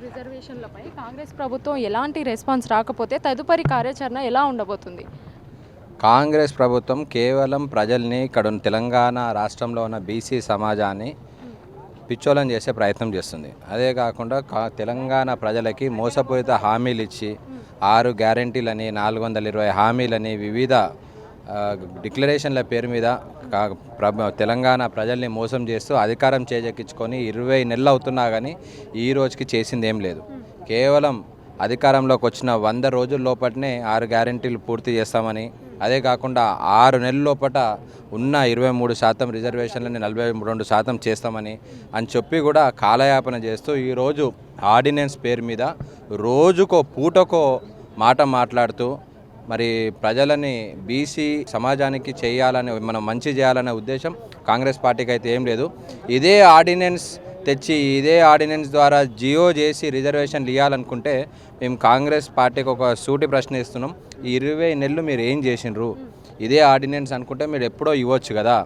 రిజర్వేషన్లపై కాంగ్రెస్ ప్రభుత్వం ఎలాంటి రెస్పాన్స్ రాకపోతే తదుపరి కార్యాచరణ ఎలా ఉండబోతుంది? కాంగ్రెస్ ప్రభుత్వం కేవలం ప్రజల్ని ఇక్కడ తెలంగాణ రాష్ట్రంలో ఉన్న బీసీ సమాజాన్ని పిచ్చోలం చేసే ప్రయత్నం చేస్తుంది. అదే కాకుండా తెలంగాణ ప్రజలకి మోసపూరిత హామీలు ఇచ్చి 6 గ్యారంటీలని 420 హామీలని వివిధ డిక్లరేషన్ల పేరు మీద తెలంగాణ ప్రజల్ని మోసం చేస్తూ అధికారం చేజెక్కించుకొని 20 నెలలు అవుతున్నా కానీ ఈ రోజుకి చేసింది ఏం లేదు. కేవలం అధికారంలోకి వచ్చిన 100 రోజుల లోపలనే 6 గ్యారంటీలు పూర్తి చేస్తామని, అదే కాకుండా 6 నెలల లోపల ఉన్న 23% రిజర్వేషన్లని 42% చేస్తామని అని చెప్పి కూడా కాలయాపన చేస్తూ ఈరోజు ఆర్డినెన్స్ పేరు మీద రోజుకో పూటకో మాట మాట్లాడుతూ మరి ప్రజలని బీసీ సమాజానికి చేయాలని, మనం మంచి చేయాలనే ఉద్దేశం కాంగ్రెస్ పార్టీకి అయితే ఏం లేదు. ఇదే ఆర్డినెన్స్ తెచ్చి ఇదే ఆర్డినెన్స్ ద్వారా జియో చేసి రిజర్వేషన్లు ఇవ్వాలనుకుంటే మేము కాంగ్రెస్ పార్టీకి ఒక సూటి ప్రశ్న ఇస్తున్నాం. ఈ 20 నెలలు మీరు ఏం చేసిండ్రు? ఇదే ఆర్డినెన్స్ అనుకుంటే మీరు ఎప్పుడో ఇవ్వచ్చు కదా.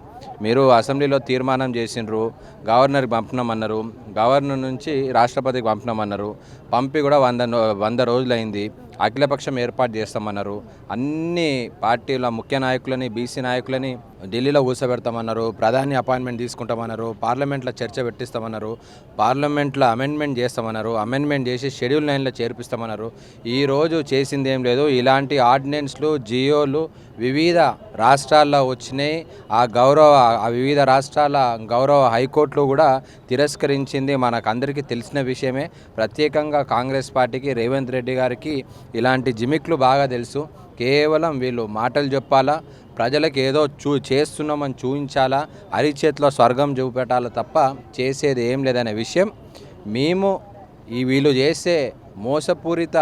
మీరు అసెంబ్లీలో తీర్మానం చేసిండ్రు, గవర్నర్కి పంపినామన్నారు, గవర్నర్ నుంచి రాష్ట్రపతికి పంపినామన్నారు, పంపి కూడా 100 రోజులైంది. అఖిలపక్షం ఏర్పాటు చేస్తామన్నారు. అన్ని పార్టీల ముఖ్య నాయకులని, బీసీ నాయకులని ఢిల్లీలో కూర్చోబెడతామన్నారు, ప్రధాని అపాయింట్మెంట్ తీసుకుంటామన్నారు, పార్లమెంట్లో చర్చ పెట్టిస్తామన్నారు, పార్లమెంట్లో అమెండ్మెంట్ చేస్తామన్నారు, అమెండ్మెంట్ చేసి షెడ్యూల్ 9లో చేర్పిస్తామన్నారు. ఈరోజు చేసింది ఏం లేదు. ఇలాంటి ఆర్డినెన్స్లు, జియోలు వివిధ రాష్ట్రాల్లో వచ్చినాయి. ఆ వివిధ రాష్ట్రాల గౌరవ హైకోర్టులో కూడా తిరస్కరించింది. మనకు అందరికీ తెలిసిన విషయమే. ప్రత్యేకంగా కాంగ్రెస్ పార్టీకి, రేవంత్ రెడ్డి గారికి ఇలాంటి జిమిక్లు బాగా తెలుసు. కేవలం వీళ్ళు మాటలు చెప్పాలా, ప్రజలకు ఏదో చేస్తున్నామని చూపించాలా, అరిచేతిలో స్వర్గం చూపెట్టాలా తప్ప చేసేది ఏం లేదనే విషయం మేము వీళ్ళు చేసే మోసపూరిత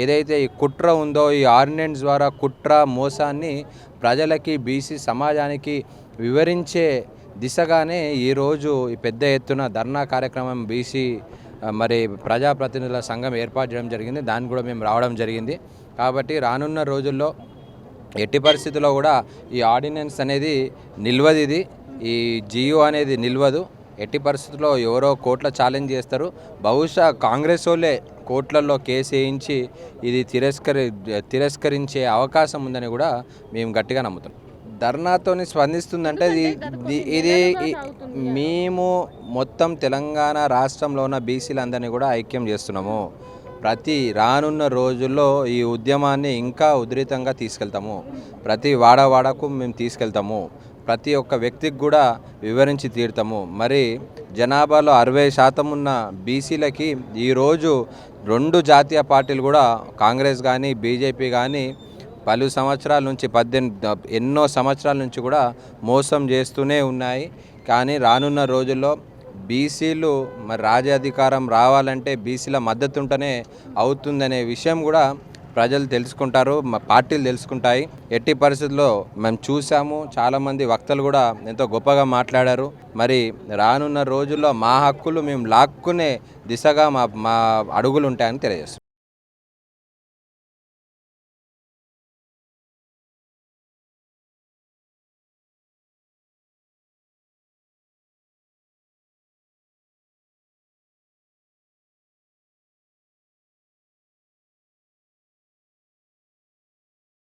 ఏదైతే ఈ కుట్ర ఉందో, ఈ ఆర్డినెన్స్ ద్వారా కుట్ర మోసాన్ని ప్రజలకి, బీసీ సమాజానికి వివరించే దిశగానే ఈరోజు ఈ పెద్ద ఎత్తున ధర్నా కార్యక్రమం బీసీ మరి ప్రజాప్రతినిధుల సంఘం ఏర్పాటు చేయడం జరిగింది. దానికి కూడా మేము రావడం జరిగింది. కాబట్టి రానున్న రోజుల్లో ఎట్టి పరిస్థితుల్లో కూడా ఈ ఆర్డినెన్స్ అనేది నిల్వదు. ఈ జియో అనేది నిల్వదు. ఎట్టి పరిస్థితుల్లో ఎవరో కోర్టులో ఛాలెంజ్ చేస్తారు. బహుశా కాంగ్రెస్ వాళ్ళే కోర్టులలో కేసు వేయించి ఇది తిరస్కరించే అవకాశం ఉందని కూడా మేము గట్టిగా నమ్ముతాం. ధర్నాతోని స్పందిస్తుందంటే ఇది మేము మొత్తం తెలంగాణ రాష్ట్రంలో ఉన్న బీసీలందరినీ కూడా ఐక్యం చేస్తున్నాము. రానున్న రోజుల్లో ఈ ఉద్యమాన్ని ఇంకా ఉధృతంగా తీసుకెళ్తాము. ప్రతి వాడవాడకు మేము తీసుకెళ్తాము. ప్రతి ఒక్క వ్యక్తికి కూడా వివరించి తీరుతాము. మరి జనాభాలో 60% ఉన్న బీసీలకి ఈరోజు 2 జాతీయ పార్టీలు కూడా, కాంగ్రెస్ కానీ బీజేపీ కానీ పలు సంవత్సరాల నుంచి ఎన్నో సంవత్సరాల నుంచి కూడా మోసం చేస్తూనే ఉన్నాయి. కానీ రానున్న రోజుల్లో బీసీలు మరి రాజ్యాధికారం రావాలంటే బీసీల మద్దతు ఉంటేనే అవుతుందనే విషయం కూడా ప్రజలు తెలుసుకుంటారు, పార్టీలు తెలుసుకుంటాయి. ఎట్టి పరిస్థితుల్లో మేము చూసాము. చాలామంది వక్తలు కూడా ఎంతో గొప్పగా మాట్లాడారు. మరి రానున్న రోజుల్లో మా హక్కులు మేము లాక్కునే దిశగా మా అడుగులు ఉంటాయని తెలియజేస్తాం.